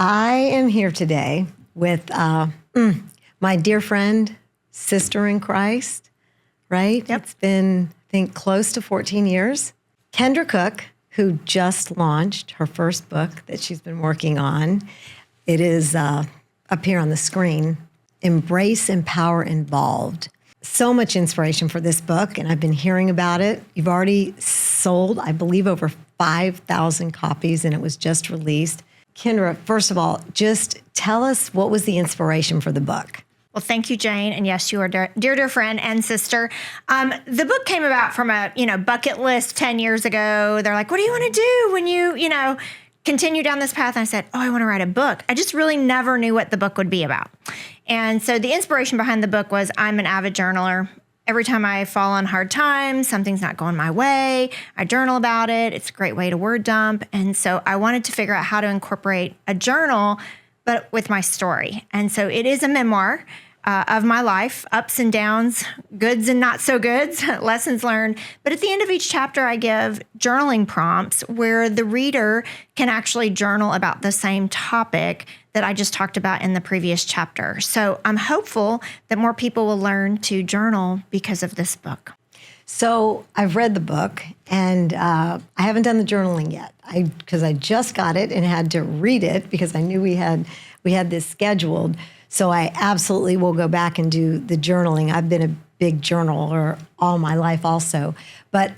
I am here today with my dear friend, sister in Christ, right? Yep. It's been, I think, close to 14 years. Kendra Cook, who just launched her first book that she's been working on. It is up here on the screen, Embrace, Empower, Involved. So much inspiration for this book, and I've been hearing about it. You've already sold, I believe, over 5,000 copies, and it was just released. Kendra, first of all, just tell us what was the inspiration for the book? Well, thank you, Jane. And yes, you are dear friend and sister. The book came about from a, bucket list 10 years ago. They're like, what do you want to do when you continue down this path? And I said, I want to write a book. I just really never knew what the book would be about. And so the inspiration behind the book was I'm an avid journaler. Every time I fall on hard times, something's not going my way, I journal about it. It's a great way to word dump. And so I wanted to figure out how to incorporate a journal, but with my story. And so it is a memoir of my life, ups and downs, goods and not so goods, lessons learned. But at the end of each chapter, I give journaling prompts where the reader can actually journal about the same topic that I just talked about in the previous chapter. So I'm hopeful that more people will learn to journal because of this book. So I've read the book, and I haven't done the journaling yet because I just got it and had to read it because I knew we had this scheduled. So I absolutely will go back and do the journaling. I've been a big journaler all my life also. And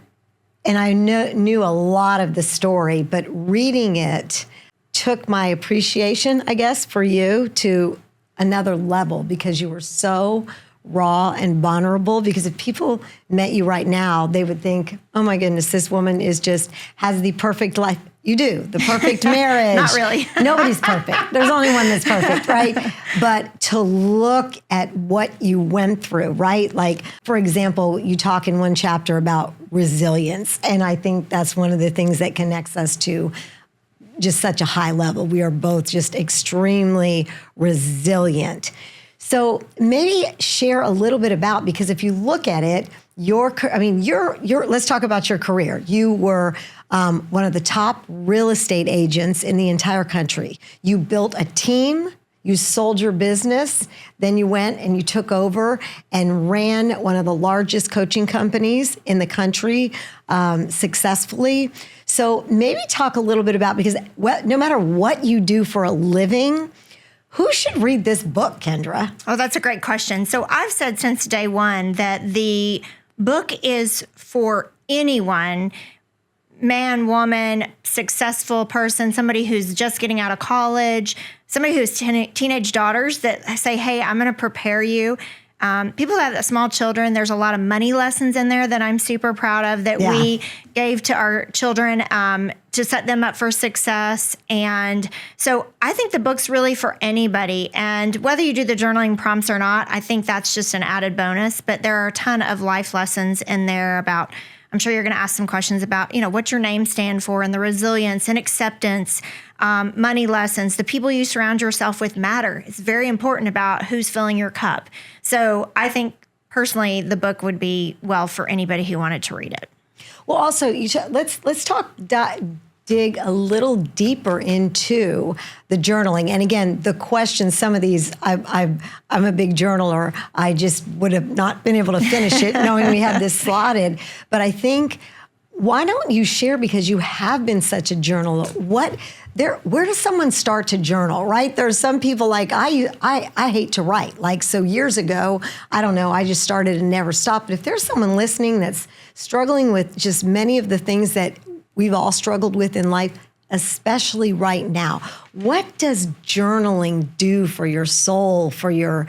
I knew a lot of the story, but reading it took my appreciation, I guess, for you to another level because you were so raw and vulnerable. Because if people met you right now, they would think, oh my goodness, this woman has the perfect life. You do, the perfect marriage. Not really. Nobody's perfect. There's only one that's perfect, right? But to look at what you went through, right? Like, for example, you talk in one chapter about resilience. And I think that's one of the things that connects us to just such a high level. We are both just extremely resilient. So maybe share a little bit about, because if you look at it, let's talk about your career. You were one of the top real estate agents in the entire country. You built a team, you sold your business, then you went and you took over and ran one of the largest coaching companies in the country successfully. So maybe talk a little bit about, because no matter what you do for a living, who should read this book, Kendra? Oh, that's a great question. So I've said since day one that the book is for anyone, man, woman, successful person, somebody who's just getting out of college, somebody who has teenage daughters that say, hey, I'm going to prepare you. People that have small children, there's a lot of money lessons in there that I'm super proud of that we gave to our children to set them up for success. And so I think the book's really for anybody. And whether you do the journaling prompts or not, I think that's just an added bonus. But there are a ton of life lessons in there about, I'm sure you're going to ask some questions about, what's your name stand for, and the resilience and acceptance, money lessons. The people you surround yourself with matter. It's very important about who's filling your cup. So I think personally, the book would be for anybody who wanted to read it. Well, also, let's talk, dig a little deeper into the journaling. And again, the questions, some of these, I'm a big journaler. I just would have not been able to finish it knowing we had this slotted. But I think, why don't you share, because you have been such a journaler, where does someone start to journal, right? There's some people like, I hate to write. Like, so years ago, I don't know, I just started and never stopped. But if there's someone listening that's struggling with just many of the things that we've all struggled with in life, especially right now, what does journaling do for your soul, for your,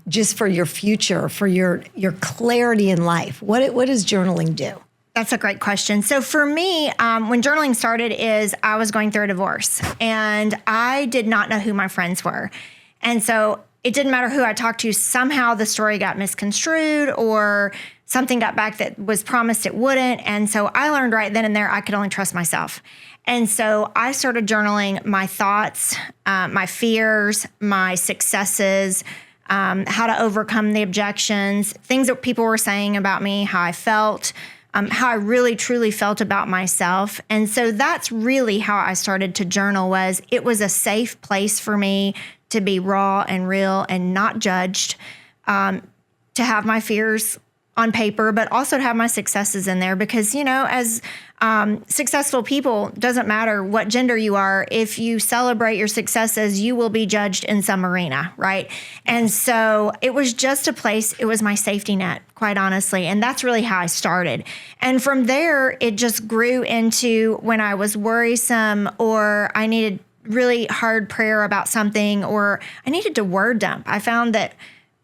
just for your future, for your clarity in life? What does journaling do? That's a great question. So for me, when journaling started is I was going through a divorce and I did not know who my friends were. And so it didn't matter who I talked to. Somehow the story got misconstrued or something got back that was promised it wouldn't. And so I learned right then and there I could only trust myself. And so I started journaling my thoughts, my fears, my successes, how to overcome the objections, things that people were saying about me, how I felt, how I really truly felt about myself. And so that's really how I started to journal. Was it was a safe place for me to be raw and real and not judged, to have my fears on paper, but also to have my successes in there, because, as successful people, doesn't matter what gender you are, if you celebrate your successes, you will be judged in some arena, right? And so it was just a place, it was my safety net, quite honestly. And that's really how I started. And from there, it just grew into when I was worrisome, or I needed really hard prayer about something, or I needed to word dump. I found that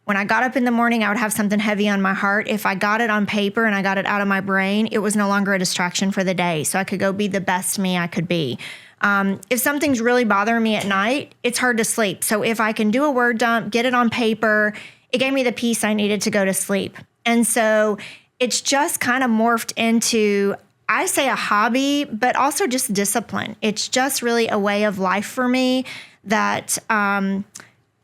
when I got up in the morning, I would have something heavy on my heart. If I got it on paper and I got it out of my brain, it was no longer a distraction for the day. So I could go be the best me I could be. If something's really bothering me at night, it's hard to sleep. So if I can do a word dump, get it on paper, it gave me the peace I needed to go to sleep. And so it's just kind of morphed into, I say, a hobby, but also just discipline. It's just really a way of life for me that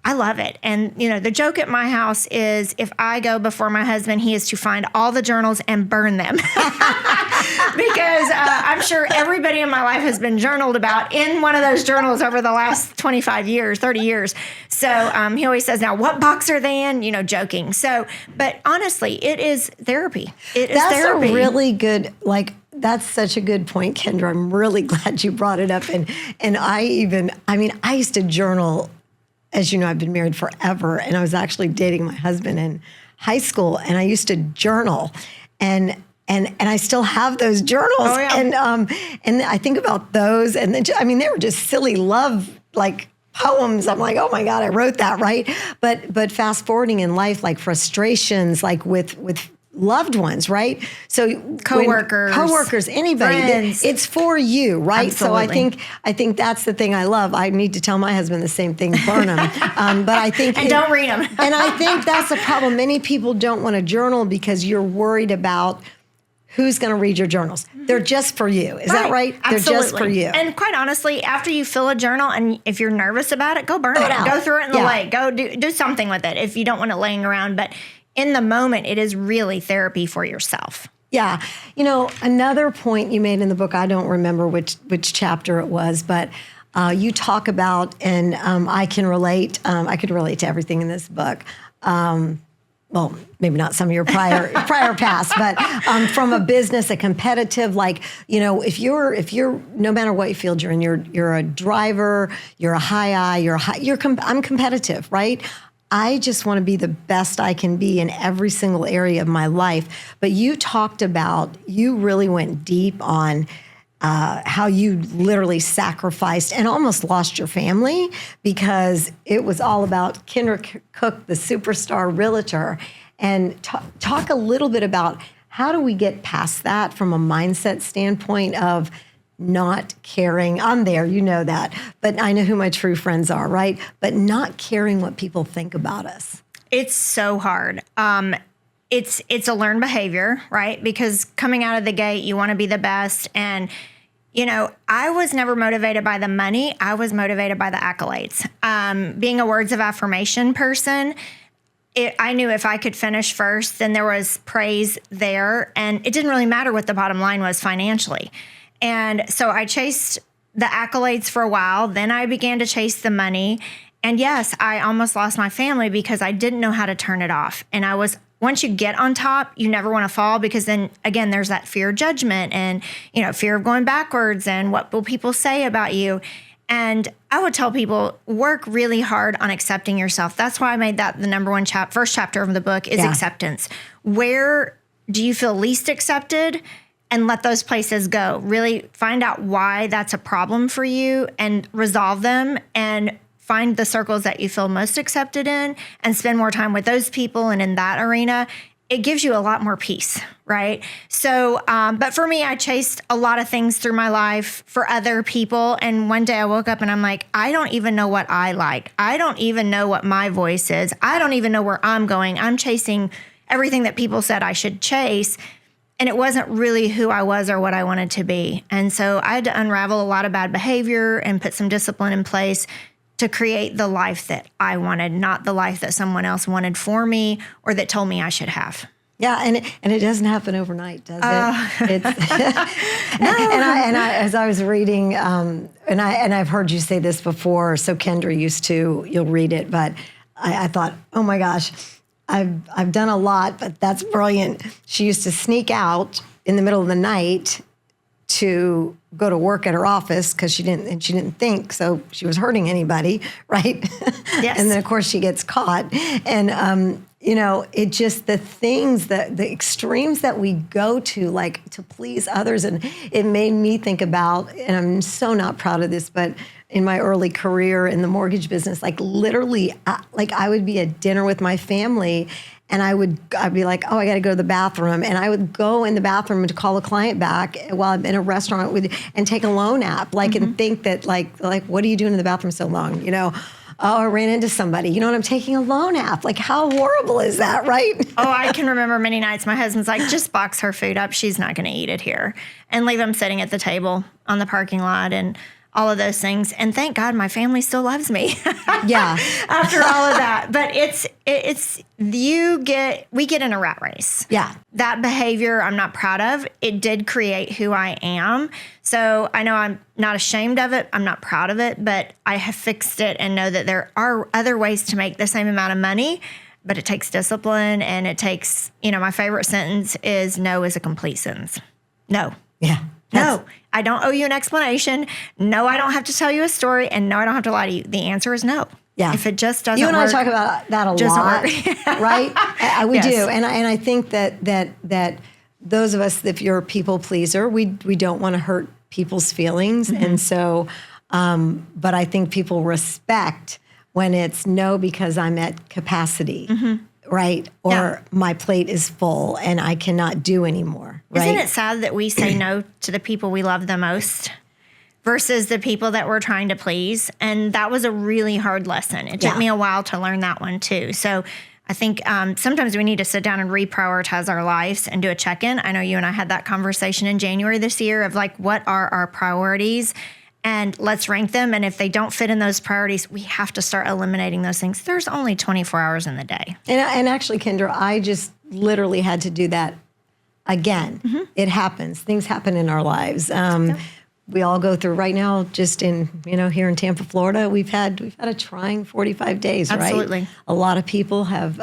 I love it. And, the joke at my house is if I go before my husband, he is to find all the journals and burn them. Because I'm sure everybody in my life has been journaled about in one of those journals over the last 25 years, 30 years. So he always says, now, what box are they in? Joking. So, but honestly, it is therapy. It is therapy. That's a really good, that's such a good point, Kendra. I'm really glad you brought it up. And I used to journal. As you know, I've been married forever, and I was actually dating my husband in high school, and I used to journal, and I still have those journals, oh, yeah. and I think about those, and then, they were just silly love poems. I'm like, oh my God, I wrote that, right? But fast forwarding in life, frustrations, with loved ones, right? So coworkers, anybody, friends. it's for you, right? Absolutely. So I think that's the thing I love. I need to tell my husband the same thing, burn them. But I think and don't read them. And I think that's the problem. Many people don't want to journal because you're worried about who's going to read your journals. They're just for you. Is that right? Absolutely. They're just for you. And quite honestly, after you fill a journal, and if you're nervous about it, go burn it. out. Go throw it in the lake. Go do something with it if you don't want it laying around. But in the moment, it is really therapy for yourself. Yeah. Another point you made in the book, I don't remember which chapter it was, but you talk about, and I can relate, I could relate to everything in this book. Well, maybe not some of your prior past, but from a business, a competitive, if you're no matter what field you're in, you're a driver, you're a high I, I'm competitive, right? I just want to be the best I can be in every single area of my life. But you really went deep on how you literally sacrificed and almost lost your family because it was all about Kendra Cook, the superstar realtor. And talk a little bit about how do we get past that from a mindset standpoint of not caring. I'm there, you know that, but I know who my true friends are, right? But not caring what people think about us. It's so hard. It's a learned behavior, right? Because coming out of the gate, you want to be the best. And, I was never motivated by the money. I was motivated by the accolades. Being a words of affirmation person, I knew if I could finish first, then there was praise there. And it didn't really matter what the bottom line was financially. And so I chased the accolades for a while. Then I began to chase the money. And yes, I almost lost my family because I didn't know how to turn it off. And once you get on top, you never want to fall because then, again, there's that fear of judgment and, fear of going backwards and what will people say about you. And I would tell people, work really hard on accepting yourself. That's why I made that the number one first chapter of the book is acceptance. Where do you feel least accepted? And let those places go. Really find out why that's a problem for you and resolve them and find the circles that you feel most accepted in and spend more time with those people and in that arena. It gives you a lot more peace, right? So, but for me, I chased a lot of things through my life for other people. And one day I woke up and I'm like, I don't even know what I like. I don't even know what my voice is. I don't even know where I'm going. I'm chasing everything that people said I should chase. And it wasn't really who I was or what I wanted to be. And so I had to unravel a lot of bad behavior and put some discipline in place to create the life that I wanted, not the life that someone else wanted for me or that told me I should have. Yeah, and it doesn't happen overnight, does it? It's and I as I was reading, and I've heard you say this before. So Kendra used to, you'll read it, but I thought, oh my gosh, I've done a lot, but that's brilliant. She used to sneak out in the middle of the night to go to work at her office because she didn't think, so she was hurting anybody, right? Yes. And then of course she gets caught, and it just the things the extremes that we go to, like to please others, and it made me think about, and I'm so not proud of this, but in my early career in the mortgage business, like literally, I would be at dinner with my family. And I'd be like, oh, I got to go to the bathroom. And I would go in the bathroom to call a client back while I'm in a restaurant and take a loan app, and think that like, what are you doing in the bathroom so long? Oh, I ran into somebody. And I'm taking a loan app. Like, how horrible is that, right? Oh, I can remember many nights my husband's like, just box her food up. She's not going to eat it here. And leave him sitting at the table on the parking lot and all of those things. And thank God my family still loves me. Yeah. After all of that. But we get in a rat race. Yeah. That behavior I'm not proud of. It did create who I am. So I know I'm not ashamed of it. I'm not proud of it, but I have fixed it and know that there are other ways to make the same amount of money, but it takes discipline, and it takes, my favorite sentence is no is a complete sentence. No. Yeah. No, I don't owe you an explanation. No, I don't have to tell you a story. And no, I don't have to lie to you. The answer is no. Yeah. If it just doesn't work. You and I talk about that a lot, right? We Yes. do. And I think that those of us, if you're a people pleaser, we don't want to hurt people's feelings. Mm-hmm. And so, but I think people respect when it's no because I'm at capacity. Mm-hmm. Right? Or my plate is full and I cannot do anymore. Right? Isn't it sad that we say no to the people we love the most versus the people that we're trying to please? And that was a really hard lesson. It took me a while to learn that one too. So I think sometimes we need to sit down and reprioritize our lives and do a check-in. I know you and I had that conversation in January this year of like, what are our priorities? And let's rank them. And if they don't fit in those priorities, we have to start eliminating those things. There's only 24 hours in the day. And actually, Kendra, I just literally had to do that again. Mm-hmm. It happens. Things happen in our lives. We all go through right now, just in, here in Tampa, Florida, we've had a trying 45 days, right? Absolutely. A lot of people have,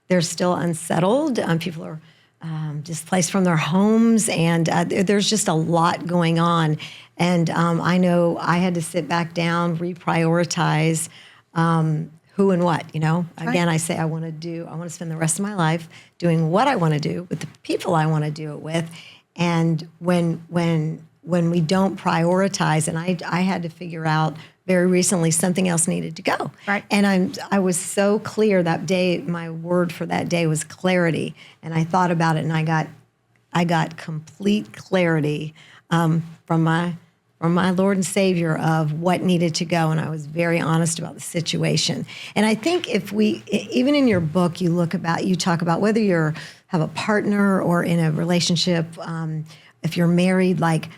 they're still unsettled. People are displaced from their homes, and there's just a lot going on. And I know I had to sit back down, reprioritize who and what, Again, right. I say I want to spend the rest of my life doing what I want to do with the people I want to do it with. And when we don't prioritize, and I had to figure out very recently something else needed to go. Right. And I was so clear that day. My word for that day was clarity. And I thought about it, and I got complete clarity from my Lord and Savior of what needed to go. And I was very honest about the situation. And I think even in your book, you talk about whether you have a partner or in a relationship, if you're married, like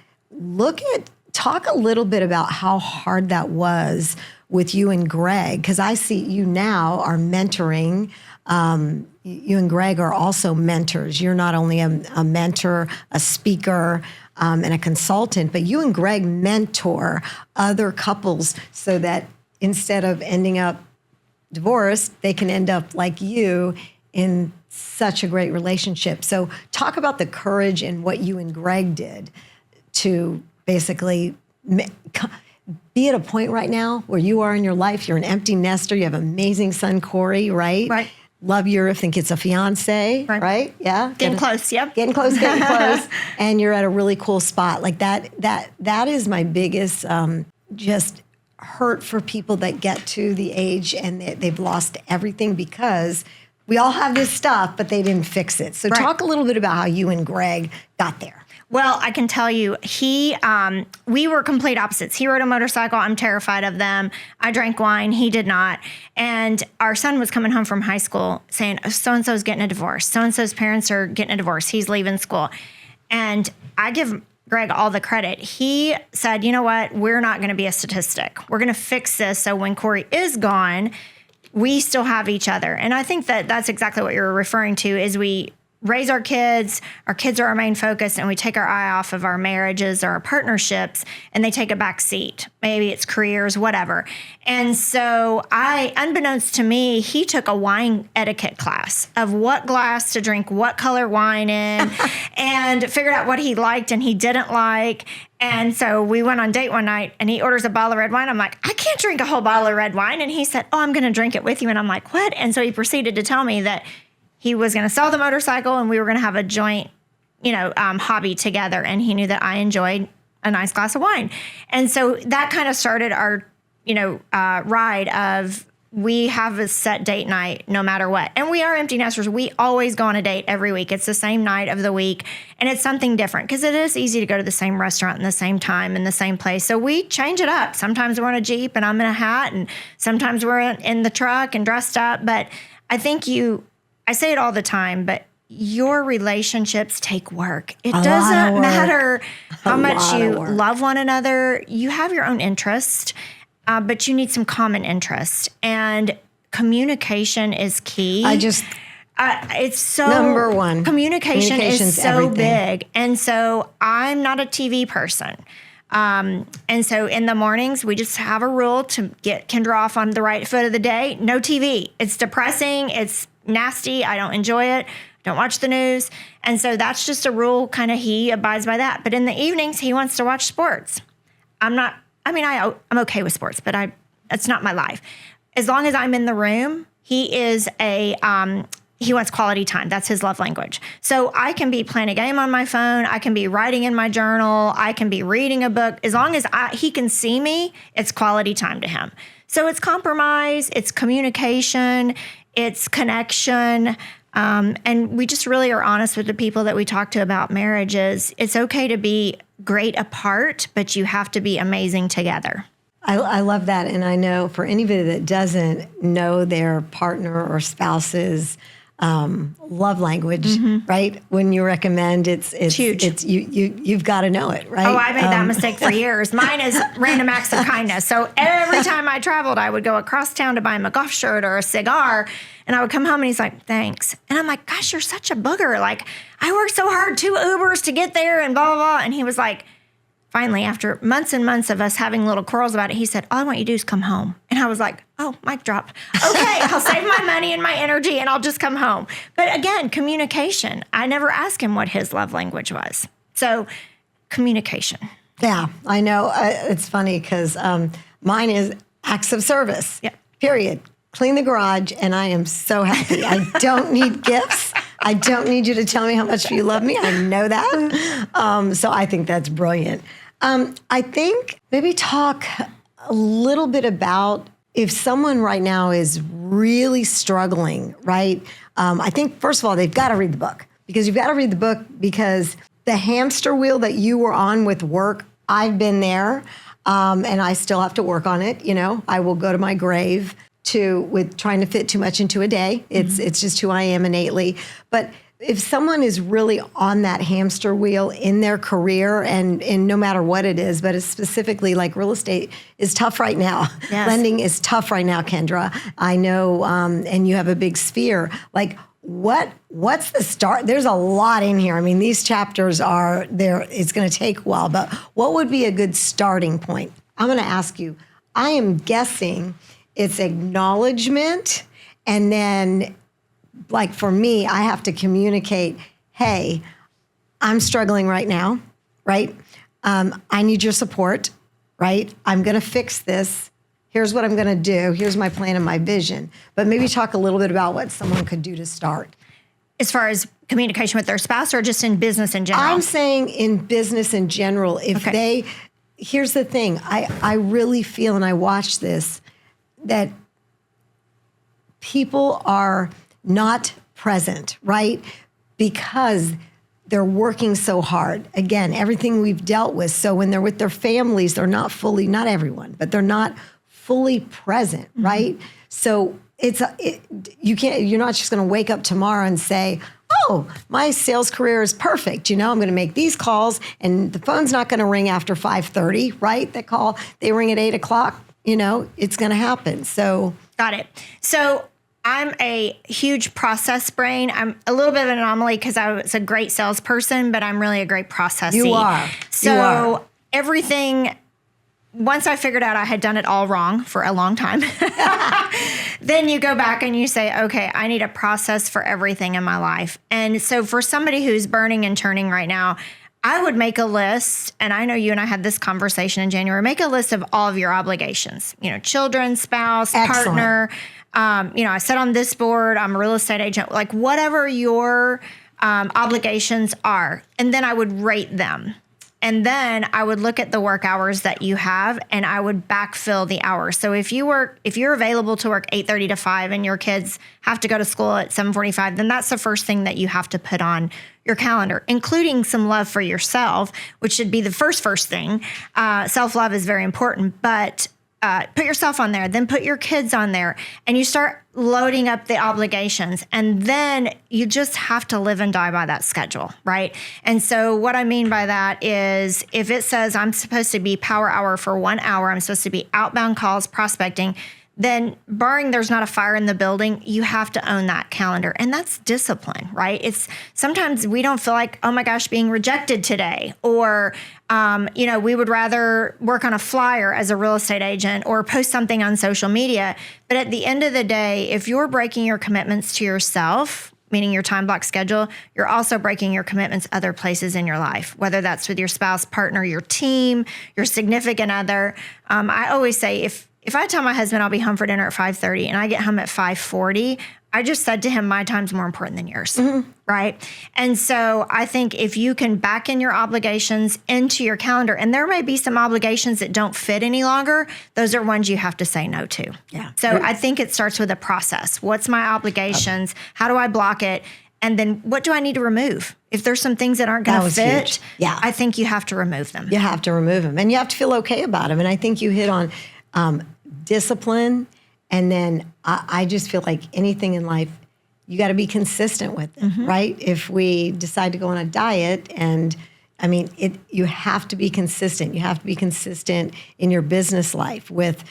talk a little bit about how hard that was with you and Greg, because I see you now are mentoring. You and Greg are also mentors. You're not only a mentor, a speaker, and a consultant, but you and Greg mentor other couples so that instead of ending up divorced, they can end up like you in such a great relationship. So talk about the courage and what you and Greg did to basically be at a point right now where you are in your life. You're an empty nester. You have an amazing son, Corey, right? Right. Love I think it's a fiance, right? Yeah. Getting close, yep. Getting close. And you're at a really cool spot. Like that is my biggest just hurt for people that get to the age and they've lost everything because we all have this stuff, but they didn't fix it. So talk a little bit about how you and Greg got there. Well, I can tell you, we were complete opposites. He rode a motorcycle. I'm terrified of them. I drank wine. He did not. And our son was coming home from high school saying, so-and-so's getting a divorce. So-and-so's parents are getting a divorce. He's leaving school. And I give Greg all the credit. He said, you know what? We're not going to be a statistic. We're going to fix this so when Corey is gone, we still have each other. And I think that that's exactly what you're referring to is we raise our kids are our main focus, and we take our eye off of our marriages or our partnerships, and they take a back seat. Maybe it's careers, whatever. And so unbeknownst to me, he took a wine etiquette class of what glass to drink what color wine in and figured out what he liked and he didn't like. And so we went on date one night and he orders a bottle of red wine. I'm like, I can't drink a whole bottle of red wine. And he said, oh, I'm going to drink it with you. And I'm like, what? And so he proceeded to tell me that he was going to sell the motorcycle and we were going to have a joint, hobby together. And he knew that I enjoyed a nice glass of wine. And so that kind of started our, ride of we have a set date night no matter what. And we are empty nesters. We always go on a date every week. It's the same night of the week. And it's something different because it is easy to go to the same restaurant in the same time in the same place. So we change it up. Sometimes we're in a Jeep and I'm in a hat, and sometimes we're in the truck and dressed up. But I think I say it all the time, but your relationships take work. It doesn't matter how much you love one another. You have your own interest, but you need some common interest. And communication is key. It's so number one. Communication is so everything. big. And so I'm not a TV person. And so in the mornings, we just have a rule to get Kendra off on the right foot of the day. No TV. It's depressing. It's nasty. I don't enjoy it. Don't watch the news. And so that's just a rule, kind of he abides by that. But in the evenings, he wants to watch sports. I'm okay with sports, but it's not my life. As long as I'm in the room, he wants quality time. That's his love language. So I can be playing a game on my phone. I can be writing in my journal. I can be reading a book. As long as he can see me, it's quality time to him. So it's compromise, it's communication, it's connection. And we just really are honest with the people that we talk to about marriages. It's okay to be great apart, but you have to be amazing together. I love that. And I know for anybody that doesn't know their partner or spouse's love language, right? When you recommend, it's huge. It's you've got to know it, right? Oh, I made that mistake for years. Mine is random acts of kindness. So every time I traveled, I would go across town to buy him a golf shirt or a cigar, and I would come home and he's like, thanks. And I'm like, gosh, you're such a booger. Like, I worked so hard, 2 Ubers to get there and blah, blah, blah. And he was like, finally, after months and months of us having little quarrels about it, he said, all I want you to do is come home. And I was like, oh, mic drop. Okay, I'll save my money and my energy and I'll just come home. But again, communication. I never asked him what his love language was. So communication. Yeah, I know. It's funny because mine is acts of service, period. Clean the garage, and I am so happy. I don't need gifts. I don't need you to tell me how much you love me. I know that. So I think that's brilliant. I think maybe talk a little bit about if someone right now is really struggling, right? I think, first of all, they've got to read the book, because you've got to read the book because the hamster wheel that you were on with work, I've been there, and I still have to work on it. I will go to my grave with trying to fit too much into a day. It's just who I am innately. But if someone is really on that hamster wheel in their career, and no matter what it is, but it's specifically like real estate is tough right now. Yes. Lending is tough right now, Kendra. I know, and you have a big sphere. Like, what's the start? There's a lot in here. I mean, these chapters are there. It's going to take a while, but what would be a good starting point? I'm going to ask you. I am guessing it's acknowledgement, and then, like for me, I have to communicate, hey, I'm struggling right now, right? I need your support, right? I'm going to fix this. Here's what I'm going to do. Here's my plan and my vision. But maybe talk a little bit about what someone could do to start. As far as communication with their spouse, or just in business in general? I'm saying in business in general. Here's the thing. I really feel, and I watch this, that people are not present, right? Because they're working so hard. Again, everything we've dealt with. So when they're with their families, they're not fully, not everyone, but they're not fully present, right? So you're not just going to wake up tomorrow and say, oh, my sales career is perfect. I'm going to make these calls and the phone's not going to ring after 5:30, right? They ring at 8 o'clock. It's going to happen. So got it. So I'm a huge process brain. I'm a little bit of an anomaly because I was a great salesperson, but I'm really a great processee. You are. So everything, once I figured out I had done it all wrong for a long time, then you go back and you say, okay, I need a process for everything in my life. And so for somebody who's burning and turning right now, I would make a list, and I know you and I had this conversation in January, make a list of all of your obligations, children, spouse, Excellent. partner. I sit on this board, I'm a real estate agent, like whatever your obligations are. And then I would rate them. And then I would look at the work hours that you have and I would backfill the hours. So if you're available to work 8:30 to 5 and your kids have to go to school at 7:45, then that's the first thing that you have to put on your calendar, including some love for yourself, which should be the first thing. Self-love is very important, but put yourself on there, then put your kids on there, and you start loading up the obligations. And then you just have to live and die by that schedule, right? And so what I mean by that is if it says I'm supposed to be power hour for 1 hour, I'm supposed to be outbound calls, prospecting, then barring there's not a fire in the building, you have to own that calendar. And that's discipline, right? It's sometimes we don't feel like, oh my gosh, being rejected today, or, we would rather work on a flyer as a real estate agent or post something on social media. But at the end of the day, if you're breaking your commitments to yourself, meaning your time block schedule, you're also breaking your commitments other places in your life, whether that's with your spouse, partner, your team, your significant other. I always say if I tell my husband I'll be home for dinner at 5:30 and I get home at 5:40, I just said to him, my time's more important than yours, right? And so I think if you can back in your obligations into your calendar, and there may be some obligations that don't fit any longer, those are ones you have to say no to. Yeah. So I think it starts with a process. What's my obligations? How do I block it? And then what do I need to remove? If there's some things that aren't going to fit, huge. Yeah. I think you have to remove them. You have to remove them, and you have to feel okay about them. And I think you hit on discipline. And then I just feel like anything in life, you got to be consistent with it, right? If we decide to go on a diet, and you have to be consistent. You have to be consistent in your business life with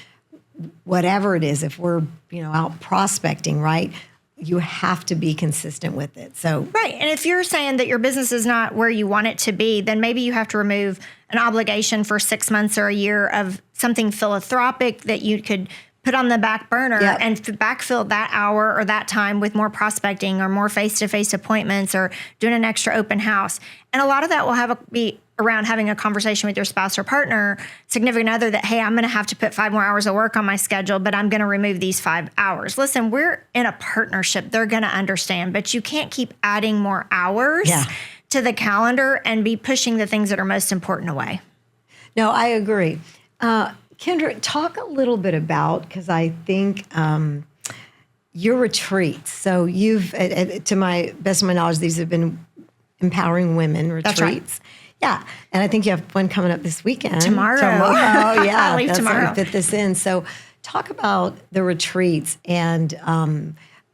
whatever it is. If we're, out prospecting, right? You have to be consistent with it. So right. And if you're saying that your business is not where you want it to be, then maybe you have to remove an obligation for 6 months or a year of something philanthropic that you could put on the back burner and backfill that hour or that time with more prospecting or more face-to-face appointments or doing an extra open house. And a lot of that will be around having a conversation with your spouse or partner, significant other, that, hey, I'm going to have to put 5 more hours of work on my schedule, but I'm going to remove these 5 hours. Listen, we're in a partnership. They're going to understand, but you can't keep adding more hours to the calendar and be pushing the things that are most important away. No, I agree. Kendra, talk a little bit about, because I think your retreats. So you've, to my best of my knowledge, these have been empowering women retreats. That's right. Yeah, and I think you have one coming up this weekend. Tomorrow, yeah. I leave tomorrow. How to fit this in. So talk about the retreats and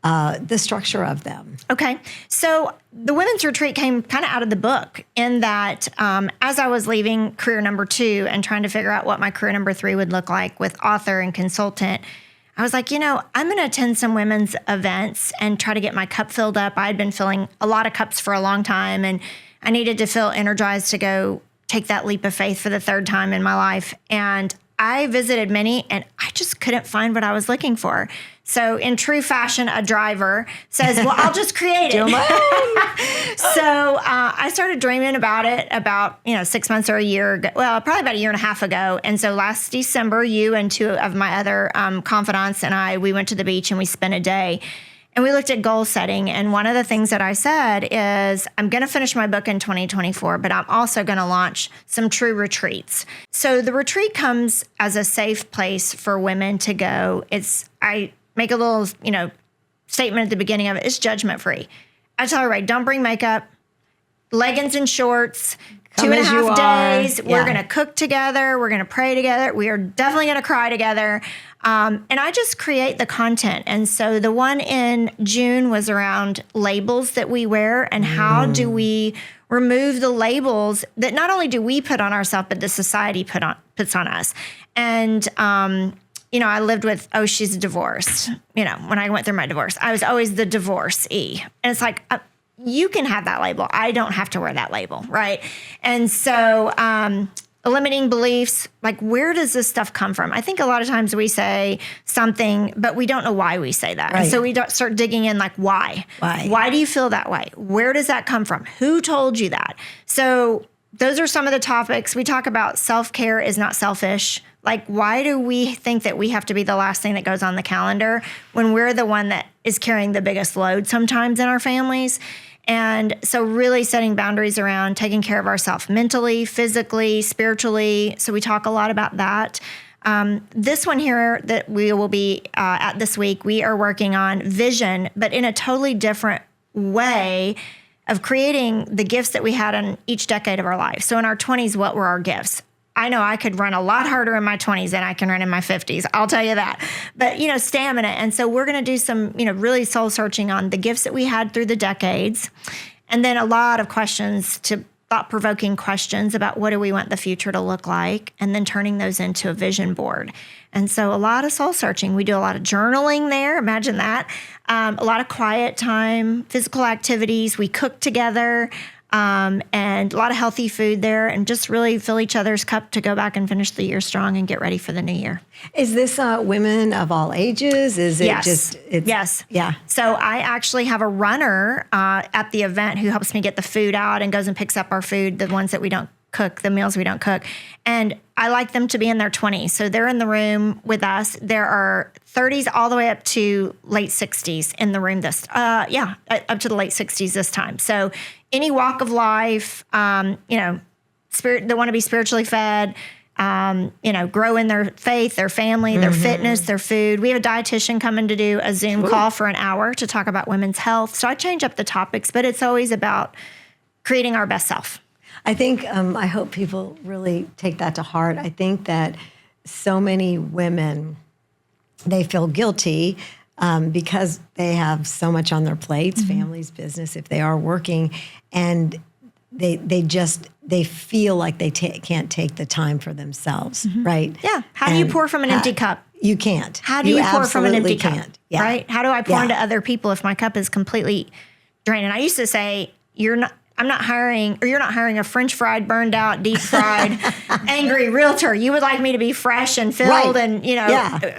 the structure of them. Okay. So the women's retreat came kind of out of the book in that as I was leaving career number 2 and trying to figure out what my career number 3 would look like with author and consultant, I was like, I'm going to attend some women's events and try to get my cup filled up. I had been filling a lot of cups for a long time, and I needed to feel energized to go take that leap of faith for the 3rd time in my life. And I visited many, and I just couldn't find what I was looking for. So in true fashion, a driver says, well, I'll just create it. So I started dreaming about it about, 6 months or a year ago. Well, probably about a year and a half ago. And so last December, you and 2 of my other confidants and we went to the beach and we spent a day. And we looked at goal setting. And one of the things that I said is, I'm going to finish my book in 2024, but I'm also going to launch some true retreats. So the retreat comes as a safe place for women to go. I make a little, statement at the beginning of it. It's judgment free. I tell everybody, don't bring makeup, leggings and shorts, Come 2.5 days. Yeah. We're going to cook together. We're going to pray together. We are definitely going to cry together. And I just create the content. And so the one in June was around labels that we wear and how do we remove the labels that not only do we put on ourselves, but the society puts on us. And I lived with, oh, she's divorced. When I went through my divorce, I was always the divorcee. And it's like, you can have that label. I don't have to wear that label, right? And so limiting beliefs, like where does this stuff come from? I think a lot of times we say something, but we don't know why we say that. Right. And so we start digging in like, why? Why do you feel that way? Where does that come from? Who told you that? So those are some of the topics. We talk about self-care is not selfish. Like, why do we think that we have to be the last thing that goes on the calendar when we're the one that is carrying the biggest load sometimes in our families? And so really setting boundaries around taking care of ourselves mentally, physically, spiritually. So we talk a lot about that. This one here that we will be at this week, we are working on vision, but in a totally different way of creating the gifts that we had in each decade of our life. So in our 20s, what were our gifts? I know I could run a lot harder in my 20s than I can run in my 50s. I'll tell you that. But, stamina. And so we're going to do some, really soul searching on the gifts that we had through the decades. And then a lot of questions, to thought-provoking questions about what do we want the future to look like, and then turning those into a vision board. And so a lot of soul searching. We do a lot of journaling there. Imagine that. A lot of quiet time, physical activities. We cook together. And a lot of healthy food there, and just really fill each other's cup to go back and finish the year strong and get ready for the new year. Is this women of all ages? Is it yes. Yes. Yeah. So I actually have a runner at the event who helps me get the food out and goes and picks up our food, the ones that we don't cook, the meals we don't cook. And I like them to be in their 20s. So they're in the room with us. There are 30s all the way up to late 60s in the room up to the late 60s this time. So any walk of life, spirit, they want to be spiritually fed, grow in their faith, their family, their fitness, their food. We have a dietitian coming to do a Zoom call for an hour to talk about women's health. So I change up the topics, but it's always about creating our best self. I think, I hope people really take that to heart. I think that so many women, they feel guilty because they have so much on their plates, families, business, if they are working, and they feel like they can't take the time for themselves, right? Yeah. How do you pour from an empty cup? You can't. How do you pour from an empty cup? Yeah. Right? How do I pour into other people if my cup is completely drained? And I used to say, you're not hiring a French fried, burned out, deep fried, angry realtor. You would like me to be fresh and filled and,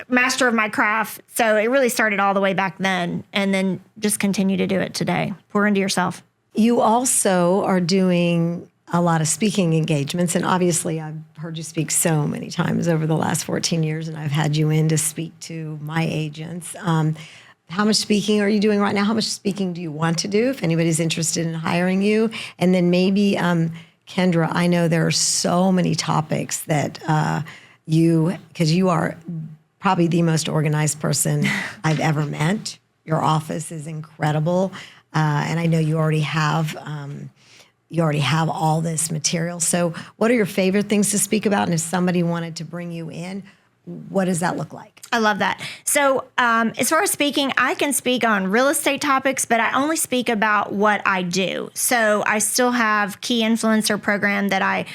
master of my craft. So it really started all the way back then, and then just continue to do it today. Pour into yourself. You also are doing a lot of speaking engagements, and obviously I've heard you speak so many times over the last 14 years, and I've had you in to speak to my agents. How much speaking are you doing right now? How much speaking do you want to do if anybody's interested in hiring you? And then maybe, Kendra, I know there are so many topics that because you are probably the most organized person I've ever met. Your office is incredible. And I know you already have all this material. So what are your favorite things to speak about? And if somebody wanted to bring you in, what does that look like? I love that. So as far as speaking, I can speak on real estate topics, but I only speak about what I do. So I still have key influencer program that I,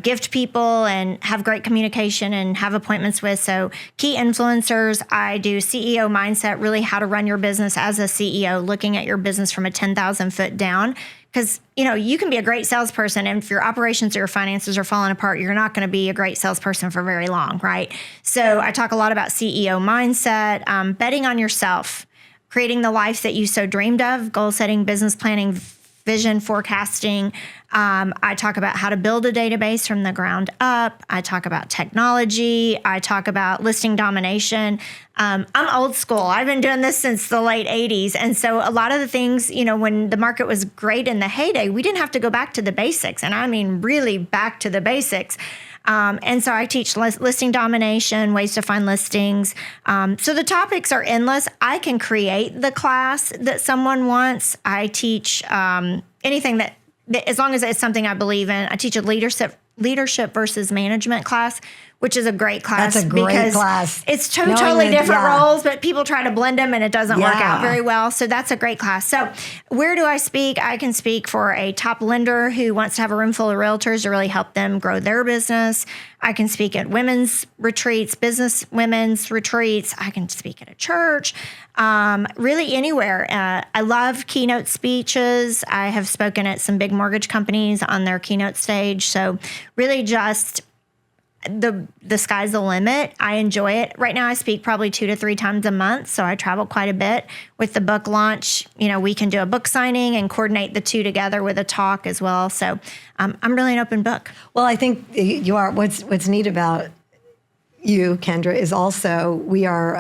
gift people and have great communication and have appointments with. So key influencers, I do CEO mindset, really how to run your business as a CEO, looking at your business from a 10,000 foot down. Because, you can be a great salesperson, and if your operations or your finances are falling apart, you're not going to be a great salesperson for very long, right? So I talk a lot about CEO mindset, betting on yourself, creating the life that you so dreamed of, goal setting, business planning, vision forecasting. I talk about how to build a database from the ground up. I talk about technology. I talk about listing domination. I'm old school. I've been doing this since the late 80s. And so a lot of the things, when the market was great in the heyday, we didn't have to go back to the basics. And I mean, really back to the basics. And so I teach listing domination, ways to find listings. So the topics are endless. I can create the class that someone wants. I teach anything that, as long as it's something I believe in. I teach a leadership versus management class which is a great class. That's a great because class. It's Knowing totally that- different yeah. roles, but people try to blend them and it doesn't work Yeah. out very well. So that's a great class. So where do I speak? I can speak for a top lender who wants to have a room full of realtors to really help them grow their business. I can speak at women's retreats, business women's retreats. I can speak at a church, really anywhere. I love keynote speeches. I have spoken at some big mortgage companies on their keynote stage. So really just the sky's the limit. I enjoy it. Right now I speak probably 2 to 3 times a month. So I travel quite a bit. With the book launch, we can do a book signing and coordinate the two together with a talk as well. So I'm really an open book. Well, I think you are. What's neat about you, Kendra, is also we are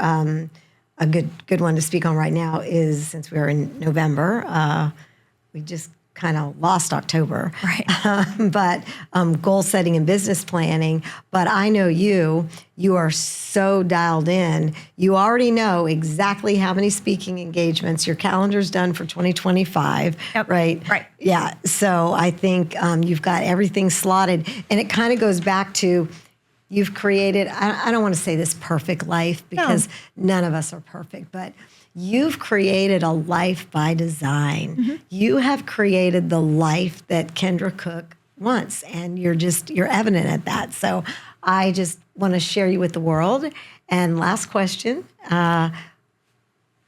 a good one to speak on right now. Is since we are in November, we just kind of lost October, Right. But goal setting and business planning. But I know you are so dialed in. You already know exactly how many speaking engagements your calendar's done for 2025, Yep. right? Right. Yeah. So I think you've got everything slotted, and it kind of goes back to you've created. I don't want to say this perfect life because none of us are perfect, but you've created a life by design. Mm-hmm. You have created the life that Kendra Cook wants, and you're evident at that. So I just want to share you with the world. And last question,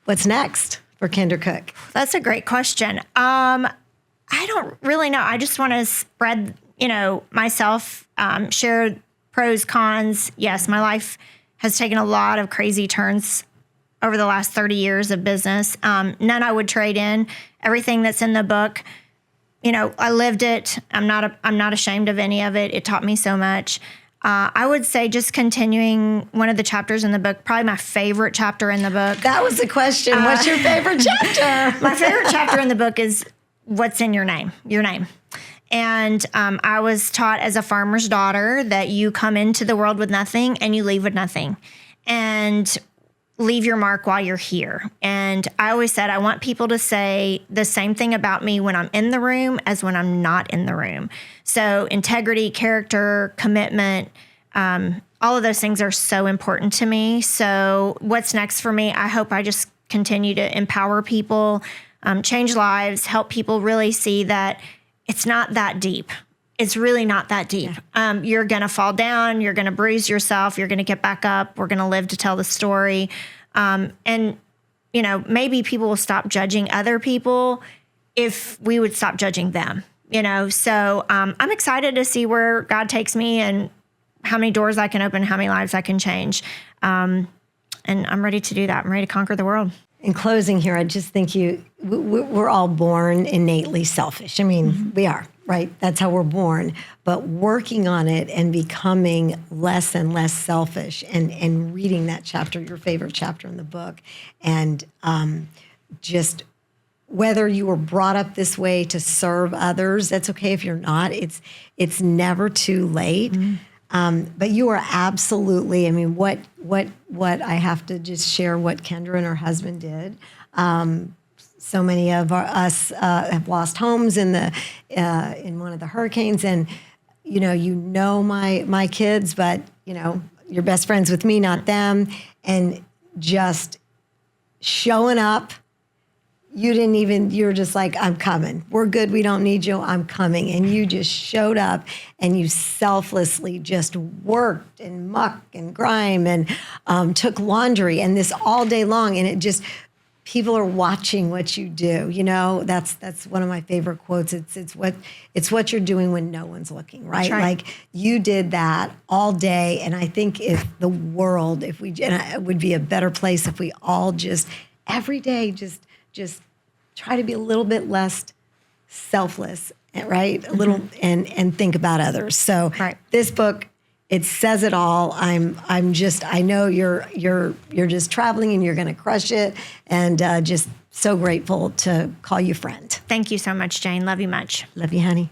what's next for Kendra Cook? That's a great question. I don't really know. I just want to spread, myself, share pros, cons. Yes, my life has taken a lot of crazy turns over the last 30 years of business. None I would trade in. Everything that's in the book, I lived it. I'm not ashamed of any of it. It taught me so much. I would say just continuing one of the chapters in the book, probably my favorite chapter in the book. That was the question. What's your favorite chapter? My favorite chapter in the book is what's in your name. And I was taught as a farmer's daughter that you come into the world with nothing and you leave with nothing. And leave your mark while you're here. And I always said, I want people to say the same thing about me when I'm in the room as when I'm not in the room. So integrity, character, commitment, all of those things are so important to me. So what's next for me? I hope I just continue to empower people, change lives, help people really see that it's not that deep. It's really not that deep. You're going to fall down. You're going to bruise yourself. You're going to get back up. We're going to live to tell the story. And maybe people will stop judging other people if we would stop judging them, So I'm excited to see where God takes me and how many doors I can open, how many lives I can change. And I'm ready to do that. I'm ready to conquer the world. In closing here, I just think we're all born innately selfish. I mean, we are, right? That's how we're born. But working on it and becoming less and less selfish and reading that chapter, your favorite chapter in the book, and just whether you were brought up this way to serve others, that's okay if you're not. It's never too late. But you are absolutely, what I have to just share what Kendra and her husband did. So many of us have lost homes in one of the hurricanes, and my kids, but you're best friends with me, not them, and just showing up. You were just like, I'm coming. We're good. We don't need you. I'm coming. And you just showed up and you selflessly just worked and mucked and grime and took laundry and this all day long. And it just, people are watching what you do. That's one of my favorite quotes. It's what you're doing when no one's looking, right? Like you did that all day. And I think it would be a better place if we all just every day, just try to be a little bit less selfless, right? A little and think about others. So this book, it says it all. I know you're just traveling and you're going to crush it, and just so grateful to call you friend. Thank you so much, Jane. Love you much. Love you, honey.